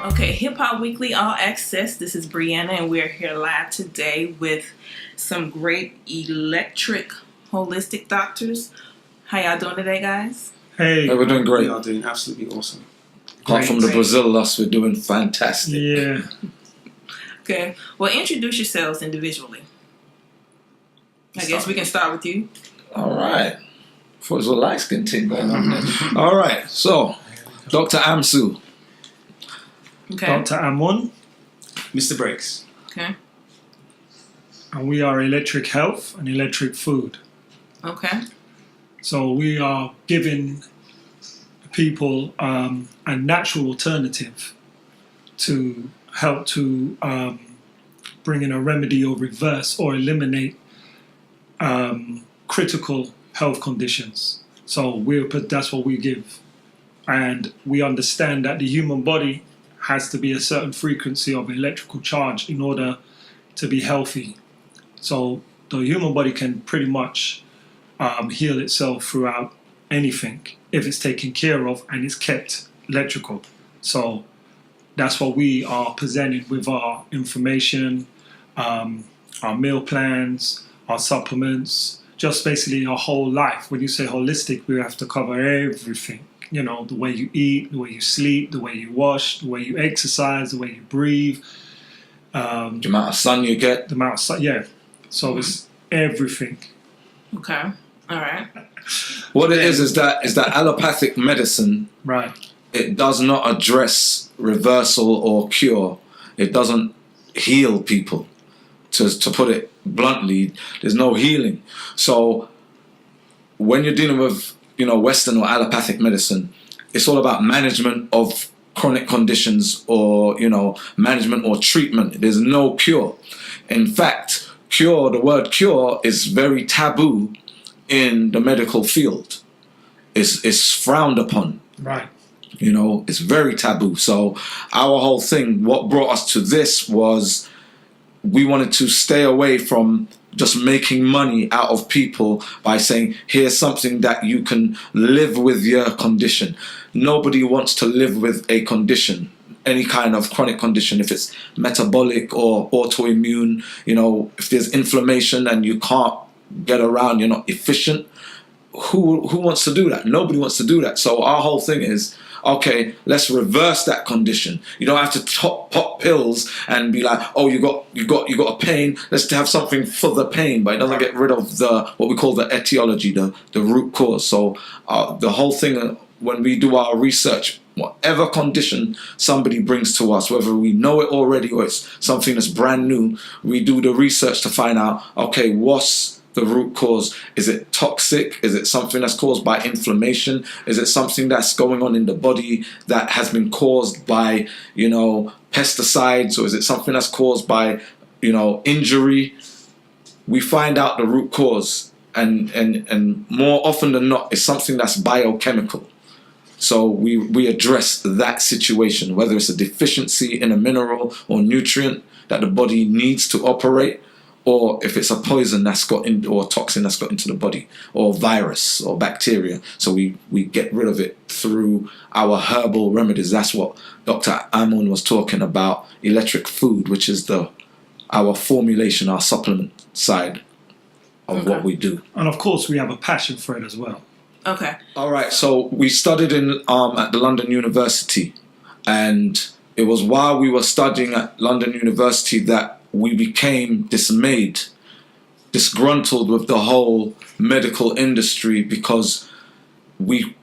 Okay, Hip Hop Weekly All Access. This is Brianna, and we're here live today with some great electric holistic doctors. How y'all doing today, guys? Hey, we're doing great. We are doing absolutely awesome. Apart from the Brazil loss, we're doing fantastic. Yeah. Okay, well, introduce yourselves individually. I guess we can start with you. All right. Thought it was a light skin thing going on there. All right. So, Dr. Amsu. Okay. Dr. Amon, Mr. Breaks. Okay. and we are Electric Health and Electric Food. Okay. So we are giving people a natural alternative to help to bring in a remedy or reverse or eliminate critical health conditions. So that's what we give. And we understand that the human body has to be a certain frequency of electrical charge in order to be healthy. So the human body can pretty much heal itself throughout anything if it's taken care of and it's kept electrical. So that's what we are presenting with our information, our meal plans, our supplements, just basically our whole life. When you say holistic, we have to cover everything. You know, the way you eat, the way you sleep, the way you wash, the way you exercise, the way you breathe. The amount of sun you get. The amount of sun, yeah. So it's everything. Okay. All right. What it is that allopathic medicine, Right. it does not address reversal or cure. It doesn't heal people. To put it bluntly, there's no healing. So when you're dealing with, Western or allopathic medicine, it's all about management of chronic conditions or, management or treatment. There's no cure. In fact, the word cure is very taboo in the medical field. It's frowned upon. Right. It's very taboo. So our whole thing, what brought us to this was we wanted to stay away from just making money out of people by saying, here's something that you can live with your condition. Nobody wants to live with a condition, any kind of chronic condition, if it's metabolic or autoimmune, if there's inflammation and you can't get around, you're not efficient. Who wants to do that? Nobody wants to do that. So our whole thing is, okay, let's reverse that condition. You don't have to pop pills and be like, oh, you got a pain. Let's have something for the pain, but it doesn't get rid of what we call the etiology, the root cause. So the whole thing, when we do our research, whatever condition somebody brings to us, whether we know it already or it's something that's brand new, we do the research to find out, okay, what's the root cause? Is it toxic? Is it something that's caused by inflammation? Is it something that's going on in the body that has been caused by, pesticides? Or is it something that's caused by, injury? We find out the root cause, and more often than not, it's something that's biochemical. So we address that situation, whether it's a deficiency in a mineral or nutrient that the body needs to operate, or if it's a poison that's got in, or toxin that's got into the body, or virus or bacteria. So we get rid of it through our herbal remedies. That's what Dr. Amon was talking about, Electric Food, which is our formulation, our supplement side of what we do. And of course, we have a passion for it as well. Okay. All right. So we studied at the London University, and it was while we were studying at London University that we became disgruntled with the whole medical industry, because we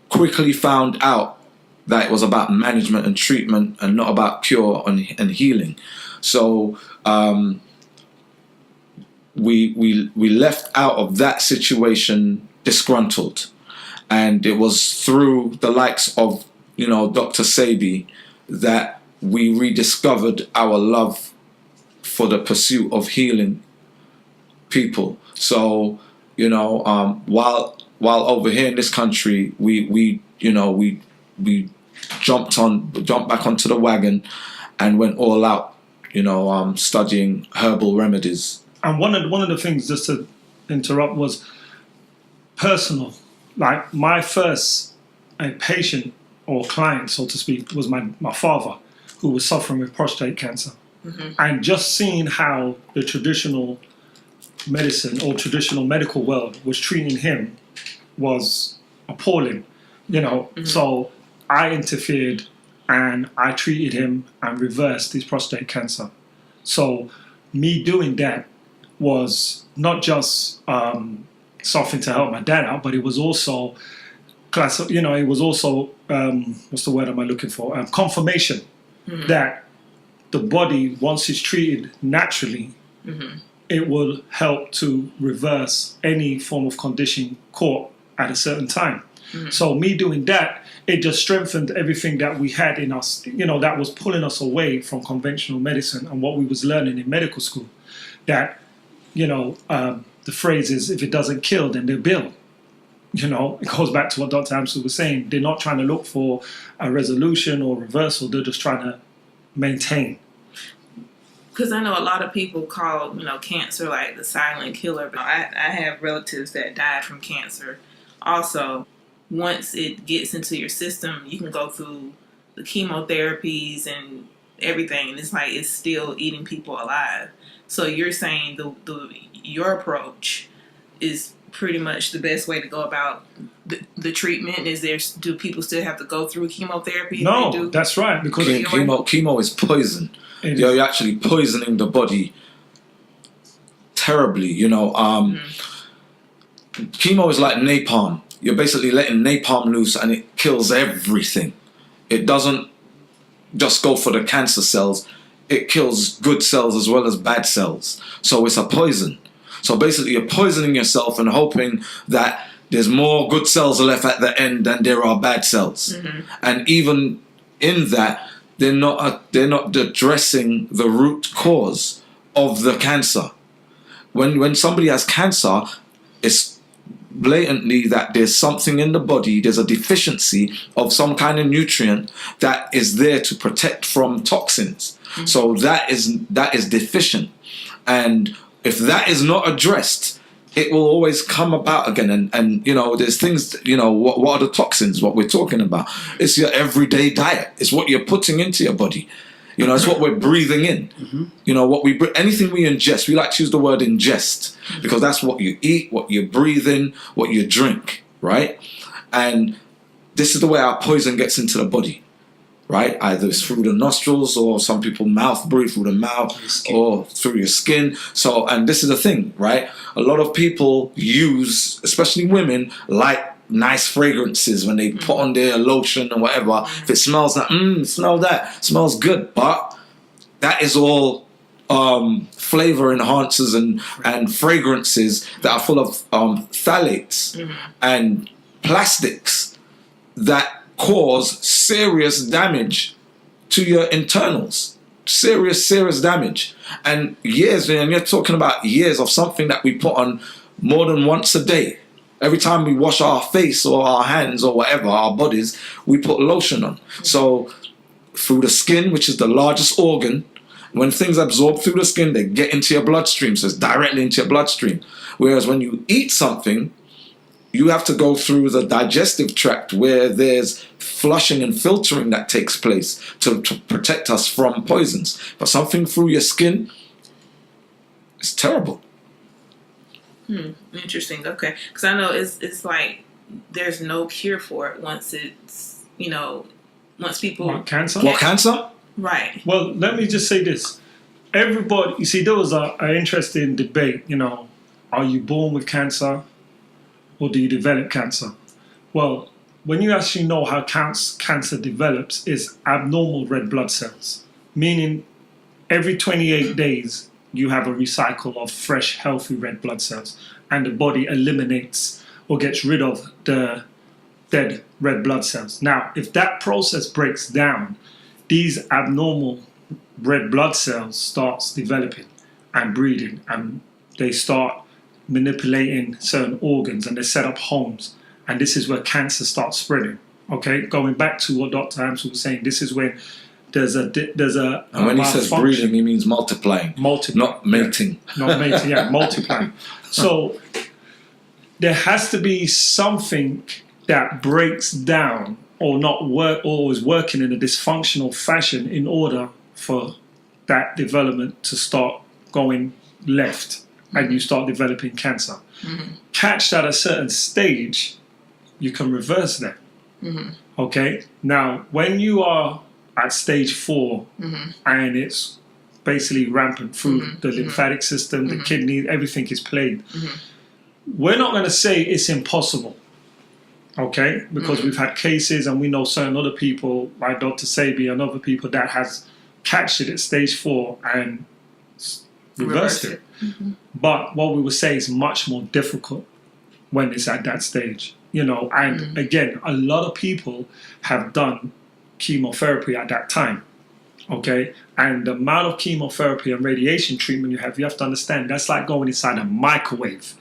quickly found out that it was about management and treatment and not about cure and healing. So we left out of that situation disgruntled, and it was through the likes of Dr. Sabi that we rediscovered our love for the pursuit of healing people. So while over here in this country we jumped back onto the wagon and went all out, studying herbal remedies And one of the things, just to interrupt, was personal. Like my first patient or client, so to speak, was my father, who was suffering with prostate cancer. And just seeing how the traditional medicine or traditional medical world was treating him was appalling, So I interfered and I treated him and reversed his prostate cancer. So me doing that was not just something to help my dad out, but it was also it was also what's the word am I looking for? Confirmation that the body, once it's treated naturally, it will help to reverse any form of condition caught at a certain time. So me doing that, it just strengthened everything that we had in us, that was pulling us away from conventional medicine and what we was learning in medical school. That, the phrase is, if it doesn't kill, then they bill. It goes back to what Dr. Amsu was saying. They're not trying to look for a resolution or reversal. They're just trying to maintain. Because I know a lot of people call, cancer like the silent killer. But I have relatives that died from cancer. Also, once it gets into your system, you can go through the chemotherapies and everything, and it's like it's still eating people alive. So you're saying your approach is pretty much the best way to go about the treatment? Do people still have to go through chemotherapy? No, that's right. Because chemo is poison. You're actually poisoning the body terribly. Chemo is like napalm. You're basically letting napalm loose and it kills everything. It doesn't just go for the cancer cells. It kills good cells as well as bad cells. So it's a poison. So basically you're poisoning yourself and hoping that there's more good cells left at the end than there are bad cells. And even in that, they're not addressing the root cause of the cancer. When somebody has cancer, it's blatantly that there's something in the body, there's a deficiency of some kind of nutrient that is there to protect from toxins. So that is deficient. And if that is not addressed, it will always come about again. And there's things, what are the toxins, what we're talking about? It's your everyday diet. It's what you're putting into your body. It's what we're breathing in. Anything we ingest, we like to use the word ingest because that's what you eat, what you breathe in, what you drink, right? And this is the way our poison gets into the body, right? Either it's through the nostrils or some people mouth breathe through the mouth or through your skin. So, and this is the thing, right? A lot of people use, especially women, like nice fragrances when they put on their lotion or whatever. If it smells like, smell that, smells good. But that is all flavor enhancers and fragrances that are full of phthalates and plastics that cause serious damage to your internals. Serious damage. And you're talking about years of something that we put on more than once a day. Every time we wash our face or our hands or whatever, our bodies, we put lotion on. So through the skin, which is the largest organ, when things absorb through the skin, they get into your bloodstream. So it's directly into your bloodstream. Whereas when you eat something, you have to go through the digestive tract where there's flushing and filtering that takes place to protect us from poisons. But something through your skin, it's terrible. Interesting. Okay, because I know it's like there's no cure for it once it's once people What, cancer? What, cancer? Right. Well, let me just say this. Everybody, you see, there was an interesting debate, are you born with cancer or do you develop cancer? Well, when you actually know how cancer develops, is abnormal red blood cells, meaning every 28 days you have a recycle of fresh, healthy red blood cells, and the body eliminates or gets rid of the dead red blood cells. Now, if that process breaks down, these abnormal red blood cells starts developing and breeding, and they start manipulating certain organs, and they set up homes, and this is where cancer starts spreading. Okay, going back to what Dr. Amsu was saying, this is when there's a And when he says malfunction. breeding, he means multiplying, not mating. Not mating, yeah, multiplying. So there has to be something that breaks down or not work or is working in a dysfunctional fashion in order for that development to start going left and you start developing cancer. Catch that at a certain stage, you can reverse that. Okay? Now, when you are at stage 4 and it's basically rampant through the lymphatic system, the kidney, everything is plagued, we're not going to say it's impossible. Okay? Because we've had cases and we know certain other people, like Dr. Sabi and other people that has catched it at stage 4 and reversed it. But what we would say is much more difficult when it's at that stage, you know. And again, a lot of people have done chemotherapy at that time, okay? And the amount of chemotherapy and radiation treatment you have to understand, that's like going inside a microwave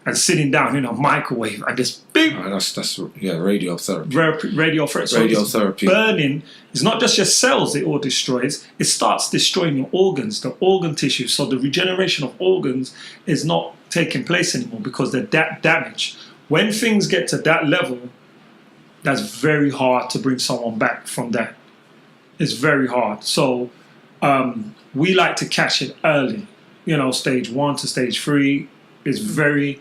and sitting down in a microwave and just beep. That's radiotherapy. Radiotherapy. So Radiotherapy. burning is not just your cells it all destroys, it starts destroying your organs, the organ tissue. So the regeneration of organs is not taking place anymore because they're that damaged. When things get to that level, that's very hard to bring someone back from that. It's very hard. So we like to catch it early. You know, stage 1 to stage 3 is very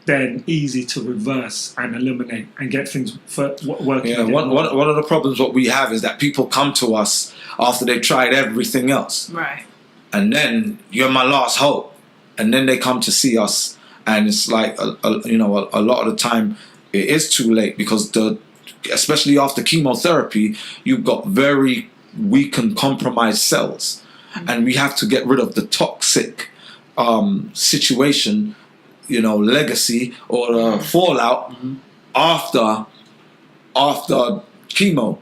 then easy to reverse and eliminate and get things working. Yeah, one of the problems what we have is that people come to us after they've tried everything else. Right. And then you're my last hope. And then they come to see us and it's like, a lot of the time it is too late because especially after chemotherapy, you've got very weak and compromised cells. And we have to get rid of the toxic situation, you know, legacy or the fallout after chemo.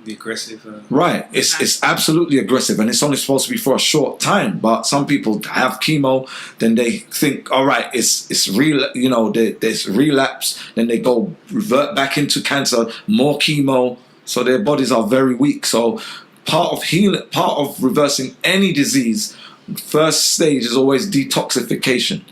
The aggressive. Right, it's absolutely aggressive, and it's only supposed to be for a short time. But some people have chemo, then they think, all right, it's real, you know, there's relapse, then they go revert back into cancer, more chemo, so their bodies are very weak. So part of healing, part of reversing any disease, first stage is always detoxification.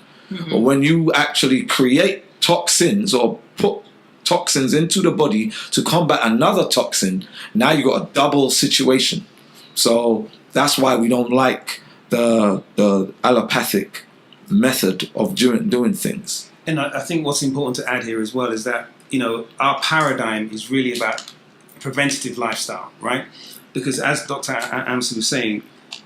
But when you actually create toxins or put toxins into the body to combat another toxin, now you've got a double situation. So that's why we don't like the allopathic method of doing things. And I think what's important to add here as well is that, you know, our paradigm is really about preventative lifestyle, right? Because as Dr. Amsu was saying,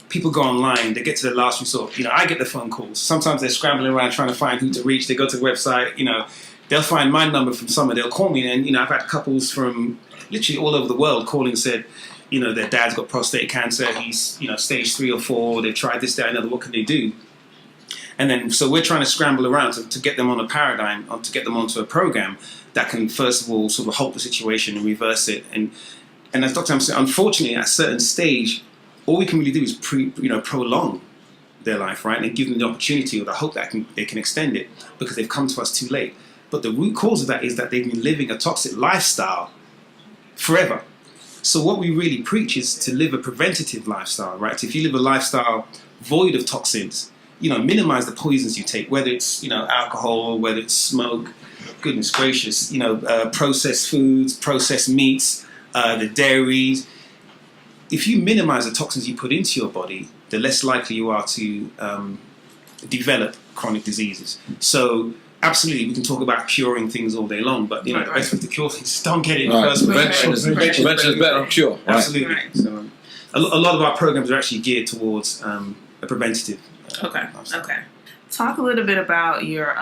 people go online, they get to the last resort. You know, I get the phone calls. Sometimes they're scrambling around trying to find who to reach. They go to the website, you know, they'll find my number from somewhere. They'll call me, and, you know, I've had couples from literally all over the world calling and said, you know, their dad's got prostate cancer. He's, you know, stage 3 or 4. They've tried this, that, and another. What can they do? And then, so we're trying to scramble around to get them on a paradigm, or to get them onto a program that can, first of all, sort of halt the situation and reverse it. And as Dr. Am said, unfortunately, at a certain stage, all we can really do is prolong their life, right? And give them the opportunity or the hope that they can extend it because they've come to us too late. But the root cause of that is that they've been living a toxic lifestyle forever. So what we really preach is to live a preventative lifestyle, right? So if you live a lifestyle void of toxins, you know, minimize the poisons you take, whether it's, you know, alcohol, whether it's smoke, goodness gracious, you know, processed foods, processed meats, the dairies. If you minimize the toxins you put into your body, the less likely you are to develop chronic diseases. So absolutely, we can talk about curing things all day long, but, you know, the best way to cure things is don't get it in the first place. Prevention is better than cure. Absolutely. Right. So a lot of our programs are actually geared towards a preventative. Lifestyle. Okay. Talk a little bit about your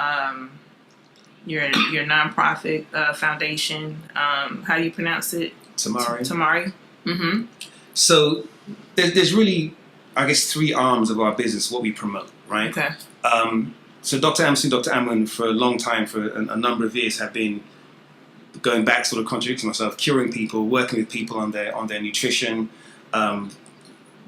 nonprofit foundation. How do you pronounce it? Tamari. Mm-hmm. So there's really, I guess, 3 arms of our business, what we promote, right? Okay. So Dr. Amsu, Dr. Amwin, for a long time, for a number of years, have been going back, sort of contradicting myself, curing people, working with people on their nutrition.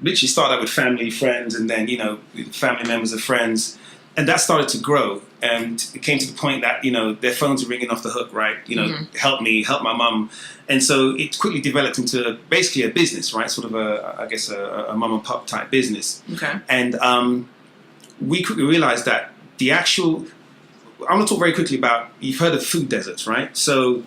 Literally started out with family, friends, and then, you know, family members of friends. And that started to grow, and it came to the point that, you know, their phones are ringing off the hook, right? You know, help me, help my mum. And so it quickly developed into basically a business, right? Sort of a mum and pop type business. Okay. And we quickly realized that the actual, I'm going to talk very quickly about, you've heard of food deserts, right? So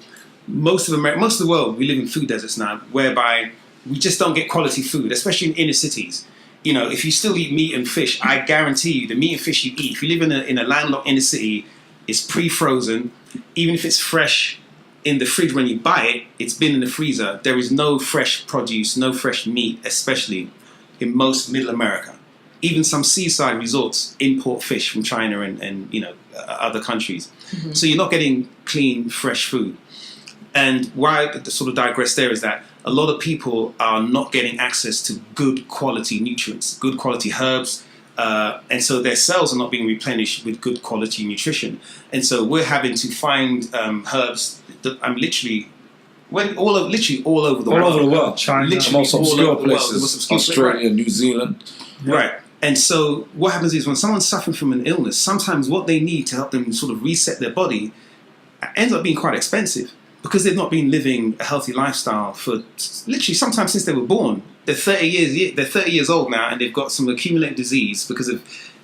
most of the world, we live in food deserts now, whereby we just don't get quality food, especially in inner cities. You know, if you still eat meat and fish, I guarantee you the meat and fish you eat, if you live in a landlocked inner city, it's pre-frozen. Even if it's fresh in the fridge when you buy it, it's been in the freezer. There is no fresh produce, no fresh meat, especially in most middle America. Even some seaside resorts import fish from China and you know, other countries. So you're not getting clean, fresh food. And why I sort of digress there is that a lot of people are not getting access to good quality nutrients, good quality herbs, and so their cells are not being replenished with good quality nutrition. And so we're having to find herbs that I'm literally all over the world. All over the world. China. The most obscure the places, most obscure Australia, New Zealand. Right. And so what happens is when someone's suffering from an illness, sometimes what they need to help them sort of reset their body ends up being quite expensive because they've not been living a healthy lifestyle for literally sometimes since they were born. They're 30 years old now, and they've got some accumulated disease because of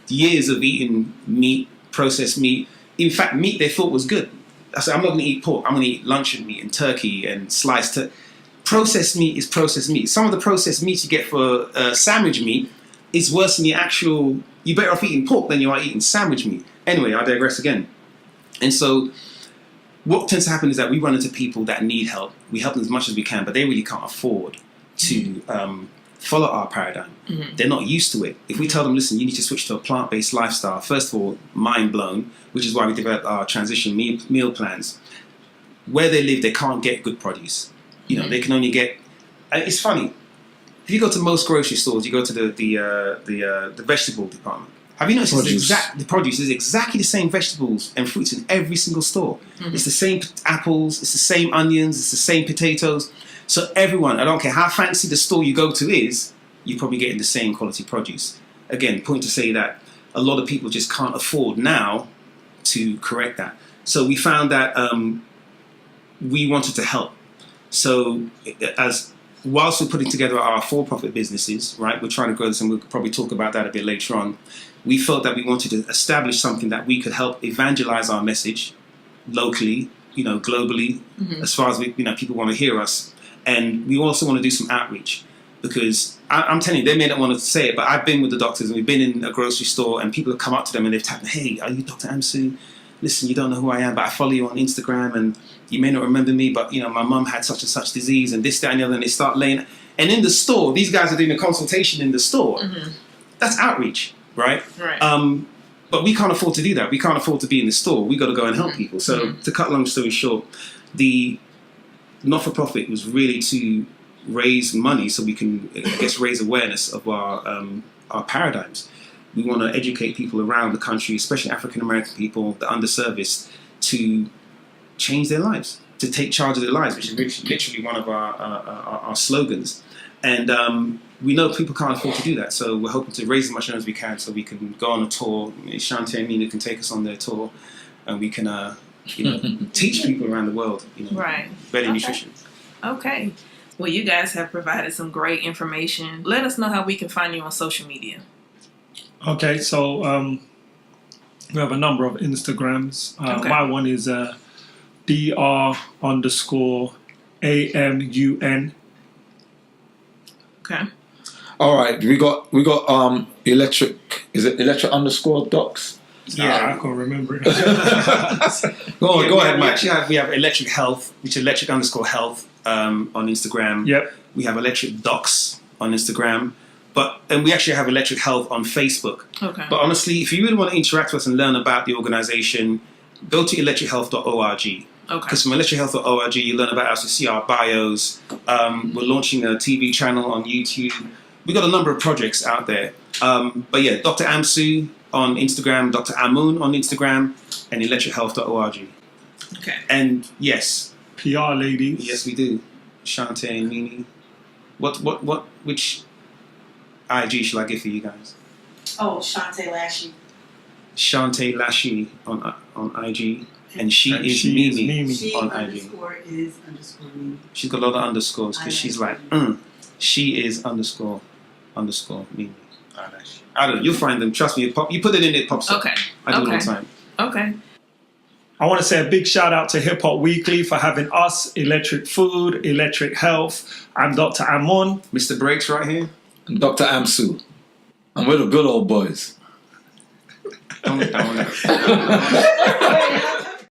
years of eating meat, processed meat. In fact, meat they thought was good. I said, I'm not going to eat pork. I'm going to eat luncheon meat and turkey and sliced turkey. Processed meat is processed meat. Some of the processed meat you get for sandwich meat is worse than the actual. You're better off eating pork than you are eating sandwich meat. Anyway, I digress again. And so what tends to happen is that we run into people that need help. We help them as much as we can, but they really can't afford to follow our paradigm. They're not used to it. If we tell them, listen, you need to switch to a plant-based lifestyle, first of all, mind blown, which is why we developed our transition meal plans. Where they live, they can't get good produce. You know, they can only get. It's funny. If you go to most grocery stores, you go to the vegetable department. Have you noticed the produce is exactly the same vegetables and fruits in every single store? It's the same apples, it's the same onions, it's the same potatoes. So everyone, I don't care how fancy the store you go to is, you're probably getting the same quality produce. Again, point to say that a lot of people just can't afford now to correct that. So we found that we wanted to help. So whilst we're putting together our for-profit businesses, right, we're trying to grow this, and we'll probably talk about that a bit later on. We felt that we wanted to establish something that we could help evangelize our message locally, you know, globally, as far as people want to hear us. And we also want to do some outreach because I'm telling you, they may not want to say it, but I've been with the doctors and we've been in a grocery store and people have come up to them and they've tapped, hey, are you Dr. Amsu? Listen, you don't know who I am, but I follow you on Instagram and you may not remember me, but, you know, my mum had such and such disease and this, that, and the other, and they start laying. And in the store, these guys are doing a consultation in the store. That's outreach, right? But we can't afford to do that. We can't afford to be in the store. We got to go and help people. So to cut long story short, the not-for-profit was really to raise money so we can, I guess, raise awareness of our paradigms. We want to educate people around the country, especially African-American people, the underserviced, to change their lives, to take charge of their lives, which is literally one of our slogans. And we know people can't afford to do that, so we're hoping to raise as much money as we can so we can go on a tour. Shanti and Nina can take us on their tour, and we can teach people around the world better nutrition. Okay. Well, you guys have provided some great information. Let us know how we can find you on social media. Okay, so we have a number of Instagrams. My one is Dr_AMUN. Okay. All right, we got electric. Is it electric_docs? Yeah, I can't remember it. Go ahead, Mike. We have Electric Health, which is electric_health on Instagram. Yep. We have Electric Docs on Instagram. And we actually have Electric Health on Facebook. Okay. But honestly, if you really want to interact with us and learn about the organization, go to electrichealth.org. Okay. Because from electrichealth.org, you learn about us, you see our bios. We're launching a TV channel on YouTube. We've got a number of projects out there. But yeah, Dr. Amsu on Instagram, Dr. Amun on Instagram, and electrichealth.org. Okay. And yes. PR ladies. Yes, we do. Shantae and Mimi. Which IG shall I give for you guys? Oh, Shantae Lashley. Shantae Lashy on IG, and she And is she is Mimi Mimi. She on IG. underscore is underscore me. She's got a lot of underscores because she's like, she is underscore Mimi. I don't know. You'll find them. Trust me. You put it in, it pops up. Okay. I do it all the Okay. time. Okay. I want to say a big shout out to Hip Hop Weekly for having us, Electric Food, Electric Health. I'm Dr. Amon. Mr. Breaks right here. And Dr. Amsu. And we're the good old boys. Don't. Wait,